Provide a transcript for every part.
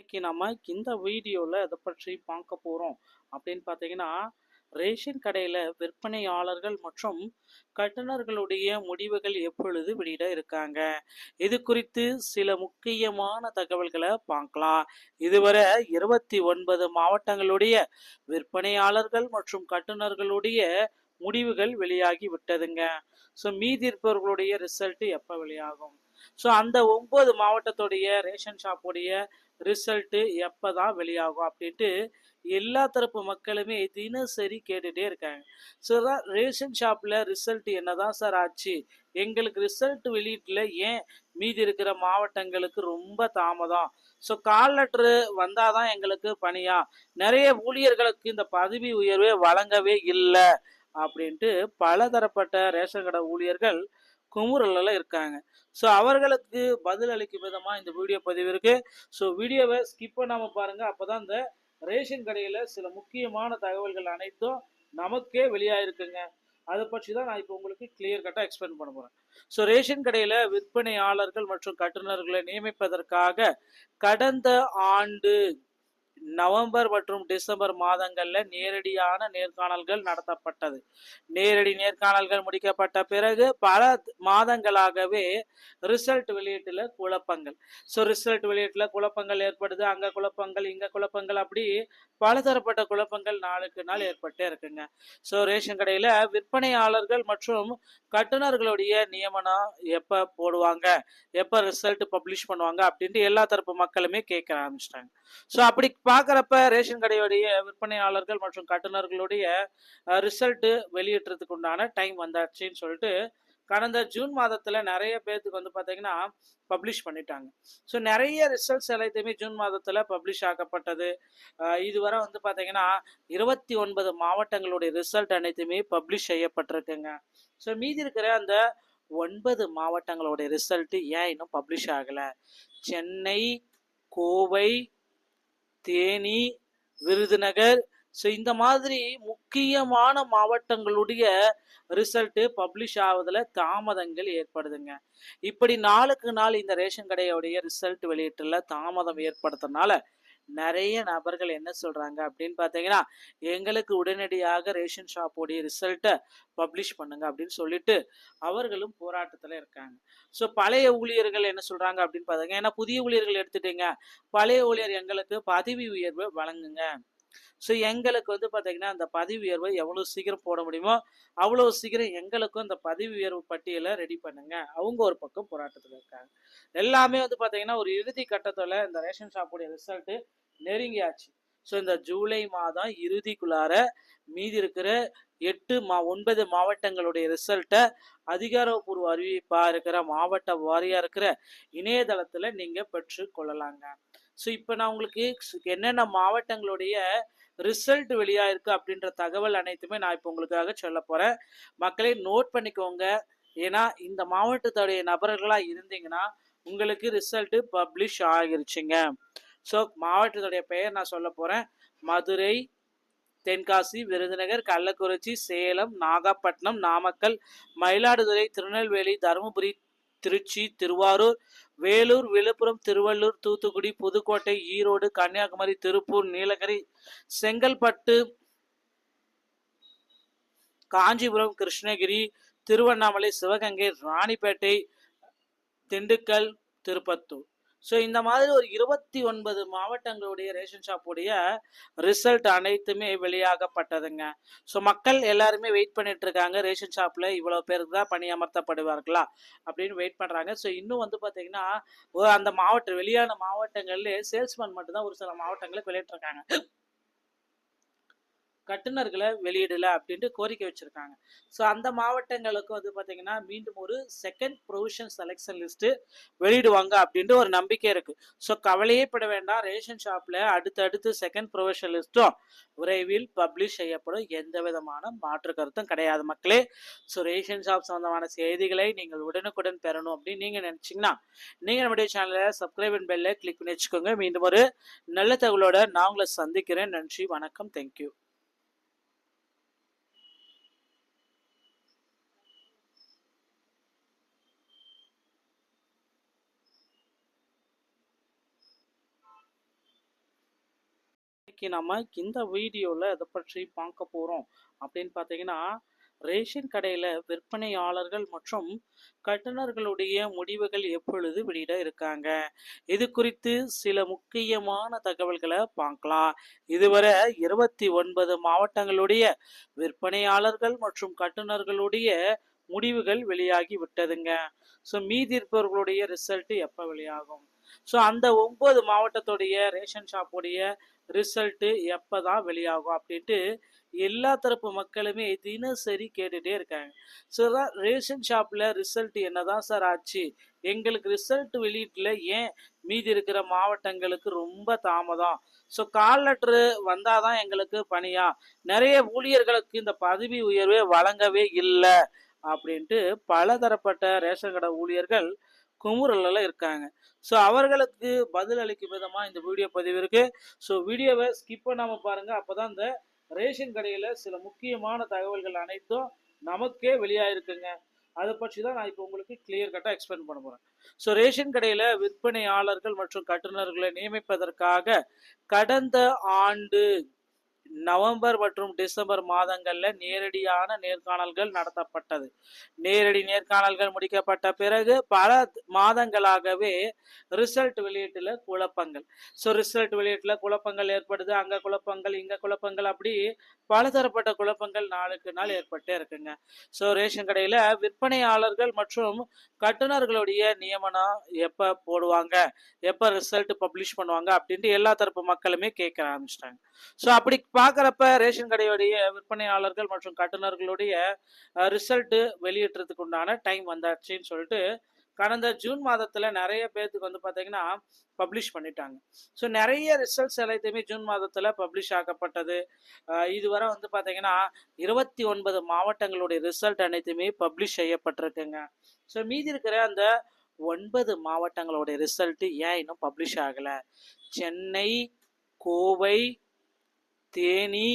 இன்னைக்கு நம்ம இந்த வீடியோவில் எதை பற்றி பார்க்க போகிறோம் அப்படின்னு பார்த்தீங்கன்னா, ரேஷன் கடையில் விற்பனையாளர்கள் மற்றும் கட்டுநர்களுடைய முடிவுகள் எப்பொழுது வெளியிட இருக்காங்க, இது குறித்து சில முக்கியமான தகவல்களை பார்க்கலாம். இதுவரை 29 மாவட்டங்களுடைய விற்பனையாளர்கள் மற்றும் கட்டுநர்களுடைய முடிவுகள் வெளியாகி விட்டதுங்க. ஸோ மீதி இருப்பவர்களுடைய ரிசல்ட் எப்போ வெளியாகும்? ஸோ அந்த 9 மாவட்டத்துடைய ரேஷன் ஷாப்புடைய ரிசல்ட்டு எப்போ தான் வெளியாகும் அப்படின்ட்டு எல்லா தரப்பு மக்களுமே தினசரி கேட்டுகிட்டே இருக்காங்க. ஸோ ரேஷன் ஷாப்பில் ரிசல்ட் என்ன தான் சார் ஆச்சு, எங்களுக்கு ரிசல்ட் வெளியீட்டில் ஏன் மீதி இருக்கிற மாவட்டங்களுக்கு ரொம்ப தாமதம், ஸோ கால் லெட்ரு வந்தால் தான் எங்களுக்கு பணியா, நிறைய ஊழியர்களுக்கு இந்த பதவி உயர்வே வழங்கவே இல்லை அப்படின்ட்டு பலதரப்பட்ட ரேஷன் கடை ஊழியர்கள் குமுறலில் இருக்காங்க. ஸோ அவர்களுக்கு பதில் அளிக்கும் விதமாக இந்த வீடியோ பதிவு இருக்கு. ஸோ வீடியோவை ஸ்கிப் பண்ணாமல் பாருங்கள். அப்போ தான் இந்த ரேஷன் கடையில் சில முக்கியமான தகவல்கள் அனைத்தும் நமக்கே வெளியாகிருக்குங்க. அதை பற்றி தான் நான் இப்போ உங்களுக்கு கிளியர் கட்டாக எக்ஸ்பிளைன் பண்ண போகிறேன். ஸோ ரேஷன் கடையில் விற்பனையாளர்கள் மற்றும் கட்டுநர்களை நியமிப்பதற்காக கடந்த ஆண்டு நவம்பர் மற்றும் டிசம்பர் மாதங்களில் நேரடியான நேர்காணல்கள் நடத்தப்பட்டது. நேரடி நேர்காணல்கள் முடிக்கப்பட்ட பிறகு பல மாதங்களாகவே ரிசல்ட் வெளியீட்டில் குழப்பங்கள். ஸோ ரிசல்ட் வெளியீட்டில் குழப்பங்கள் ஏற்படுது, அங்கே குழப்பங்கள் இங்கே குழப்பங்கள், அப்படி பலதரப்பட்ட குழப்பங்கள் நாளுக்கு நாள் ஏற்பட்டே இருக்குங்க. ஸோ ரேஷன் கடையில் விற்பனையாளர்கள் மற்றும் கட்டுநர்களுடைய நியமனம் எப்போ போடுவாங்க, எப்போ ரிசல்ட் பப்ளிஷ் பண்ணுவாங்க அப்படின்ட்டு எல்லா தரப்பு மக்களுமே கேட்க ஆரம்பிச்சிட்டாங்க. ஸோ அப்படி பார்க்குறப்ப ரேஷன் கடையுடைய விற்பனையாளர்கள் மற்றும் கட்டுநர்களுடைய ரிசல்ட்டு வெளியிடுறதுக்கு உண்டான டைம் வந்தாச்சுன்னு சொல்லிட்டு கடந்த ஜூன் மாதத்தில் நிறைய பேர்த்துக்கு வந்து பார்த்தீங்கன்னா பப்ளிஷ் பண்ணிட்டாங்க. ஸோ நிறைய ரிசல்ட்ஸ் எல்லாத்தையுமே ஜூன் மாதத்தில் பப்ளிஷ் ஆக்கப்பட்டது. இதுவரை வந்து பார்த்தீங்கன்னா 29 மாவட்டங்களுடைய ரிசல்ட் அனைத்துமே பப்ளிஷ் செய்யப்பட்டிருக்குங்க. ஸோ மீதி இருக்கிற அந்த 9 மாவட்டங்களுடைய ரிசல்ட்டு ஏன் இன்னும் பப்ளிஷ் ஆகலை? சென்னை, கோவை, தேனி, விருதுநகர், ஸோ இந்த மாதிரி முக்கியமான மாவட்டங்களுடைய ரிசல்ட்டு பப்ளிஷ் ஆவதில் தாமதங்கள் ஏற்படுதுங்க. இப்படி நாளுக்கு நாள் இந்த ரேஷன் கடையோடைய ரிசல்ட் வெளியீட்டில் தாமதம் ஏற்படுறதுனால நிறைய நபர்கள் என்ன சொல்கிறாங்க அப்படின்னு பார்த்தீங்கன்னா, எங்களுக்கு உடனடியாக ரேஷன் ஷாப்போடைய ரிசல்ட்டை பப்ளிஷ் பண்ணுங்க அப்படின்னு சொல்லிட்டு அவர்களும் போராட்டத்தில் இருக்காங்க. ஸோ பழைய ஊழியர்கள் என்ன சொல்கிறாங்க அப்படின்னு பார்த்தீங்கன்னா, ஏன்னா புதிய ஊழியர்கள் எடுத்துட்டீங்க, பழைய ஊழியர் எங்களுக்கு பதவி உயர்வு வழங்குங்க. ஸோ எங்களுக்கு வந்து பார்த்தீங்கன்னா அந்த பதவி உயர்வை எவ்வளோ சீக்கிரம் போட முடியுமோ அவ்வளோ சீக்கிரம் எங்களுக்கும் இந்த பதவி உயர்வு பட்டியலை ரெடி பண்ணுங்க. அவங்க ஒரு பக்கம் போராட்டத்தில் இருக்காங்க. எல்லாமே வந்து பார்த்தீங்கன்னா ஒரு இறுதி கட்டத்தில் இந்த ரேஷன் ஷாப்புடைய ரிசல்ட்டு நெருங்கியாச்சு. ஸோ இந்த ஜூலை மாதம் இறுதிக்குள்ளார மீதி இருக்கிற 9 மாவட்டங்களுடைய ரிசல்ட்டை அதிகாரப்பூர்வ அறிவிப்பாக இருக்கிற மாவட்ட வாரியாக இருக்கிற இணையதளத்தில் நீங்கள் பெற்று கொள்ளலாங்க. ஸோ இப்போ நான் உங்களுக்கு என்னென்ன மாவட்டங்களுடைய ரிசல்ட் வெளியாயிருக்கு அப்படின்ற தகவல் அனைத்துமே நான் இப்போ உங்களுக்காக சொல்ல போகிறேன். மக்களே நோட் பண்ணிக்கோங்க. ஏன்னா இந்த மாவட்டத்துடைய நபர்களாக இருந்தீங்கன்னா உங்களுக்கு ரிசல்ட்டு பப்ளிஷ் ஆகிருச்சுங்க. ஸோ மாவட்டத்துடைய பெயர் நான் சொல்ல போகிறேன். மதுரை, தென்காசி, விருதுநகர், கள்ளக்குறிச்சி, சேலம், நாகப்பட்டினம், நாமக்கல், மயிலாடுதுறை, திருநெல்வேலி, தருமபுரி, திருச்சி, திருவாரூர், வேலூர், விழுப்புரம், திருவள்ளூர், தூத்துக்குடி, புதுக்கோட்டை, ஈரோடு, கன்னியாகுமரி, திருப்பூர், நீலகிரி, செங்கல்பட்டு, காஞ்சிபுரம், கிருஷ்ணகிரி, திருவண்ணாமலை, சிவகங்கை, ராணிப்பேட்டை, திண்டுக்கல், திருப்பத்தூர். ஸோ இந்த மாதிரி ஒரு 29 மாவட்டங்களுடைய ரேஷன் ஷாப்புடைய ரிசல்ட் அனைத்துமே வெளியாகப்பட்டதுங்க. ஸோ மக்கள் எல்லாருமே வெயிட் பண்ணிட்டு இருக்காங்க, ரேஷன் ஷாப்பில் இவ்வளோ பேருக்கு தான் பணியமர்த்தப்படுவார்களா அப்படின்னு வெயிட் பண்ணுறாங்க. ஸோ இன்னும் வந்து பார்த்தீங்கன்னா அந்த வெளியான மாவட்டங்கள்லேயே சேல்ஸ்மேன் மட்டும்தான் ஒரு சில மாவட்டங்களுக்கு வெளியிட்டிருக்காங்க, கட்டுநர்களை வெளியிடலை அப்படின்ட்டு கோரிக்கை வச்சுருக்காங்க. ஸோ அந்த மாவட்டங்களுக்கு வந்து பார்த்தீங்கன்னா மீண்டும் ஒரு செகண்ட் ப்ரொவிஷன் செலெக்ஷன் லிஸ்ட்டு வெளியிடுவாங்க அப்படின்ட்டு ஒரு நம்பிக்கை இருக்குது. ஸோ கவலையே பட வேண்டாம், ரேஷன் ஷாப்பில் அடுத்தடுத்து செகண்ட் ப்ரொவிஷன் லிஸ்ட்டும் விரைவில் பப்ளிஷ் செய்யப்படும், எந்த விதமான மாற்று கருத்தும் கிடையாது மக்களே. ஸோ ரேஷன் ஷாப் சம்பந்தமான செய்திகளை நீங்கள் உடனுக்குடன் பெறணும் அப்படின்னு நீங்கள் நினச்சிங்கன்னா நீங்கள் நம்முடைய சேனலை சப்ஸ்கிரைப் அண்ட் பெல்லை கிளிக் பண்ணி வச்சுக்கோங்க. மீண்டும் ஒரு நல்ல தகவலோட நான் உங்களை சந்திக்கிறேன். நன்றி, வணக்கம், தேங்க்யூ. இன்னைக்கு நம்ம இந்த வீடியோவில் எதை பற்றி பார்க்க போகிறோம் அப்படின்னு பார்த்தீங்கன்னா, ரேஷன் கடையில் விற்பனையாளர்கள் மற்றும் கட்டுநர்களுடைய முடிவுகள் எப்பொழுது வெளியிட இருக்காங்க, இது குறித்து சில முக்கியமான தகவல்களை பார்க்கலாம். இதுவரை 29 மாவட்டங்களுடைய விற்பனையாளர்கள் மற்றும் கட்டுநர்களுடைய முடிவுகள் வெளியாகி விட்டதுங்க. ஸோ மீதி இருப்பவர்களுடைய ரிசல்ட் எப்போ வெளியாகும்? ஸோ அந்த 9 மாவட்டத்துடைய ரேஷன் ஷாப்புடைய ரிசல்ட்டு எப்போ தான் வெளியாகும் அப்படின்ட்டு எல்லா தரப்பு மக்களுமே தினசரி கேட்டுகிட்டே இருக்காங்க. ஸோ ரேஷன் ஷாப்பில் ரிசல்ட் என்னதான் சார் ஆச்சு, எங்களுக்கு ரிசல்ட் வெளியீட்டில் ஏன் மீதி இருக்கிற மாவட்டங்களுக்கு ரொம்ப தாமதம், ஸோ கால் லெட்ரு வந்தால் தான் எங்களுக்கு பணியா, நிறைய ஊழியர்களுக்கு இந்த பதவி உயர்வே வழங்கவே இல்லை அப்படின்ட்டு பலதரப்பட்ட ரேஷன் கடை ஊழியர்கள் குமுறலில் இருக்காங்க. ஸோ அவர்களுக்கு பதில் அளிக்கும் விதமாக இந்த வீடியோ பதிவு இருக்கு. ஸோ வீடியோவை ஸ்கிப் பண்ணாமல் பாருங்கள். அப்போ தான் இந்த ரேஷன் கடையில் சில முக்கியமான தகவல்கள் அனைத்தும் நமக்கே வெளியாகிருக்குங்க. அதை பற்றி தான் நான் இப்போ உங்களுக்கு கிளியர் கட்டாக எக்ஸ்பிளைன் பண்ண போகிறேன். ஸோ ரேஷன் கடையில் விற்பனையாளர்கள் மற்றும் கட்டுநர்களை நியமிப்பதற்காக கடந்த ஆண்டு நவம்பர் மற்றும் டிசம்பர் மாதங்கள்ல நேரடியான நேர்காணல்கள் நடத்தப்பட்டது. நேரடி நேர்காணல்கள் முடிக்கப்பட்ட பிறகு பல மாதங்களாகவே ரிசல்ட் வெளியீட்டுல குழப்பங்கள். ஸோ ரிசல்ட் வெளியீட்டுல குழப்பங்கள் ஏற்படுது, அங்க குழப்பங்கள் இங்க குழப்பங்கள், அப்படி பலதரப்பட்ட குழப்பங்கள் நாளுக்கு நாள் ஏற்பட்டே இருக்குங்க. ஸோ ரேஷன் கடையில விற்பனையாளர்கள் மற்றும் கட்டுநர்களுடைய நியமனம் எப்ப போடுவாங்க, எப்ப ரிசல்ட் பப்ளிஷ் பண்ணுவாங்க அப்படின்ட்டு எல்லா தரப்பு மக்களுமே கேட்க ஆரம்பிச்சிட்டாங்க. ஸோ அப்படி பார்க்குறப்ப ரேஷன் கடையுடைய விற்பனையாளர்கள் மற்றும் கட்டுநர்களுடைய ரிசல்ட்டு வெளியிடுறதுக்கு உண்டான டைம் வந்தாச்சுன்னு சொல்லிட்டு கடந்த ஜூன் மாதத்தில் நிறைய பேர்த்துக்கு வந்து பார்த்தீங்கன்னா பப்ளிஷ் பண்ணிட்டாங்க. ஸோ நிறைய ரிசல்ட்ஸ் எல்லாத்தையுமே ஜூன் மாதத்தில் பப்ளிஷ் ஆக்கப்பட்டது. இதுவரை வந்து பார்த்தீங்கன்னா 29 மாவட்டங்களுடைய ரிசல்ட் அனைத்துமே பப்ளிஷ் செய்யப்பட்டிருக்குங்க. ஸோ மீதி இருக்கிற அந்த 9 மாவட்டங்களுடைய ரிசல்ட்டு ஏன் இன்னும் பப்ளிஷ் ஆகலை? சென்னை, கோவை, தேனி,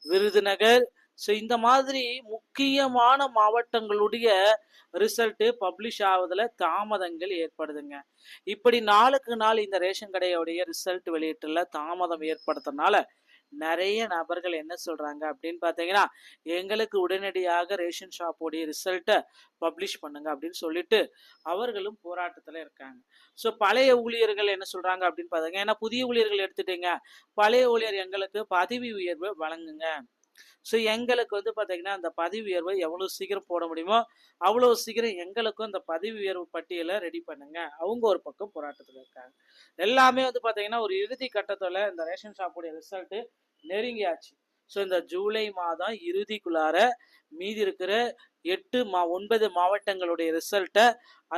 விருதுநகர், ஸோ இந்த மாதிரி முக்கியமான மாவட்டங்களுடைய ரிசல்ட்டு பப்ளிஷ் ஆவதில் தாமதங்கள் ஏற்படுதுங்க. இப்படி நாளுக்கு நாள் இந்த ரேஷன் கடையோடைய ரிசல்ட் வெளியீட்டில் தாமதம் ஏற்படுறதுனால நிறைய நபர்கள் என்ன சொல்றாங்க அப்படின்னு பார்த்தீங்கன்னா, எங்களுக்கு உடனடியாக ரேஷன் ஷாப்போடைய ரிசல்ட்டை பப்ளிஷ் பண்ணுங்க அப்படின்னு சொல்லிட்டு அவர்களும் போராட்டத்தில் இருக்காங்க. ஸோ பழைய ஊழியர்கள் என்ன சொல்றாங்க அப்படின்னு பார்த்தீங்க, ஏன்னா புதிய ஊழியர்கள் எடுத்துட்டீங்க, பழைய ஊழியர் எங்களுக்கு பதவி உயர்வு வழங்குங்க. ஸோ எங்களுக்கு வந்து பார்த்தீங்கன்னா அந்த பதவி உயர்வை எவ்வளோ சீக்கிரம் போட முடியுமோ அவ்வளோ சீக்கிரம் எங்களுக்கும் அந்த பதவி உயர்வு பட்டியலை ரெடி பண்ணுங்க. அவங்க ஒரு பக்கம் போராட்டத்தில் இருக்காங்க. எல்லாமே வந்து பார்த்தீங்கன்னா ஒரு இறுதி கட்டத்தில் இந்த ரேஷன் ஷாப்புடைய ரிசல்ட்டு நெருங்கியாச்சு. ஸோ இந்த ஜூலை மாதம் இறுதிக்குள்ளார மீதி இருக்கிற 9 மாவட்டங்களுடைய ரிசல்ட்டை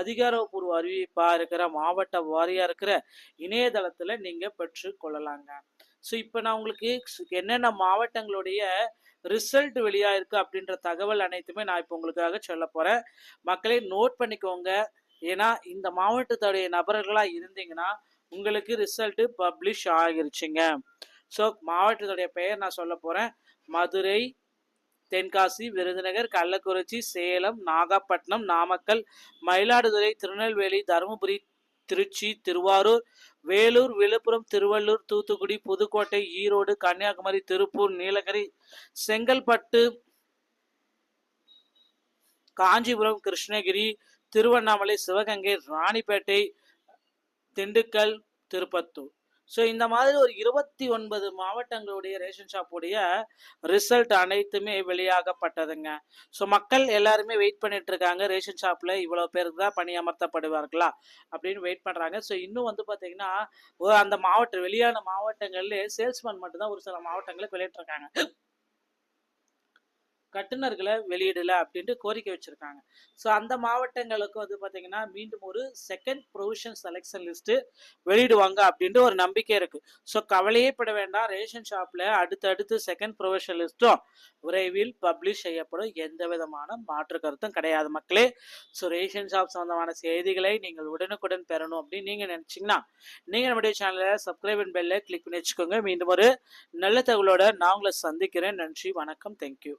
அதிகாரப்பூர்வ அறிவிப்பாக இருக்கிற மாவட்ட வாரியாக இருக்கிற இணையதளத்தில் நீங்கள் பெற்று கொள்ளலாங்க. ஸோ இப்போ நான் உங்களுக்கு என்னென்ன மாவட்டங்களுடைய ரிசல்ட் வெளியாயிருக்கு அப்படின்ற தகவல் அனைத்துமே நான் இப்போ உங்களுக்காக சொல்ல போகிறேன். மக்களே நோட் பண்ணிக்கோங்க. ஏன்னா இந்த மாவட்டத்துடைய நபர்களாக இருந்தீங்கன்னா உங்களுக்கு ரிசல்ட்டு பப்ளிஷ் ஆகிருச்சுங்க. ஸோ மாவட்டத்துடைய பெயர் நான் சொல்ல போகிறேன். மதுரை, தென்காசி, விருதுநகர், கள்ளக்குறிச்சி, சேலம், நாகப்பட்டினம், நாமக்கல், மயிலாடுதுறை, திருநெல்வேலி, தருமபுரி, திருச்சி, திருவாரூர், வேலூர், விழுப்புரம், திருவள்ளூர், தூத்துக்குடி, புதுக்கோட்டை, ஈரோடு, கன்னியாகுமரி, திருப்பூர், நீலகிரி, செங்கல்பட்டு, காஞ்சிபுரம், கிருஷ்ணகிரி, திருவண்ணாமலை, சிவகங்கை, ராணிப்பேட்டை, திண்டுக்கல், திருப்பத்தூர். ஸோ இந்த மாதிரி ஒரு 29 மாவட்டங்களுடைய ரேஷன் ஷாப்புடைய ரிசல்ட் அனைத்துமே வெளியாகப்பட்டதுங்க. ஸோ மக்கள் எல்லாருமே வெயிட் பண்ணிட்டு இருக்காங்க, ரேஷன் ஷாப்பில் இவ்வளோ பேருக்கு தான் பணியமர்த்தப்படுவார்களா அப்படின்னு வெயிட் பண்ணுறாங்க. ஸோ இன்னும் வந்து பார்த்தீங்கன்னா அந்த வெளியான மாவட்டங்கள்லேயே சேல்ஸ்மேன் மட்டும்தான் ஒரு சில மாவட்டங்களுக்கு வெளியிட்டிருக்காங்க, கட்டுநர்களை வெளியிடல அப்படின்ட்டு கோரிக்கை வச்சிருக்காங்க. ஸோ அந்த மாவட்டங்களுக்கு வந்து பார்த்தீங்கன்னா மீண்டும் ஒரு செகண்ட் ப்ரொவிஷன் செலெக்ஷன் லிஸ்ட்டு வெளியிடுவாங்க அப்படின்ட்டு ஒரு நம்பிக்கை இருக்கு. ஸோ கவலையே பட வேண்டாம், ரேஷன் ஷாப்பில் அடுத்தடுத்து செகண்ட் ப்ரொவிஷன் லிஸ்ட்டும் விரைவில் பப்ளிஷ் செய்யப்படும், எந்த விதமான மாற்று கருத்தும் கிடையாது மக்களே. ஸோ ரேஷன் ஷாப் சம்பந்தமான செய்திகளை நீங்கள் உடனுக்குடன் பெறணும் அப்படின்னு நீங்கள் நினச்சிங்கன்னா நீங்கள் நம்முடைய சேனலை சப்ஸ்கிரைப் அண்ட் பெல்லை கிளிக் பண்ணி வச்சுக்கோங்க. மீண்டும் ஒரு நல்ல தகவலோட நான் உங்களை சந்திக்கிறேன். நன்றி, வணக்கம், தேங்க்யூ.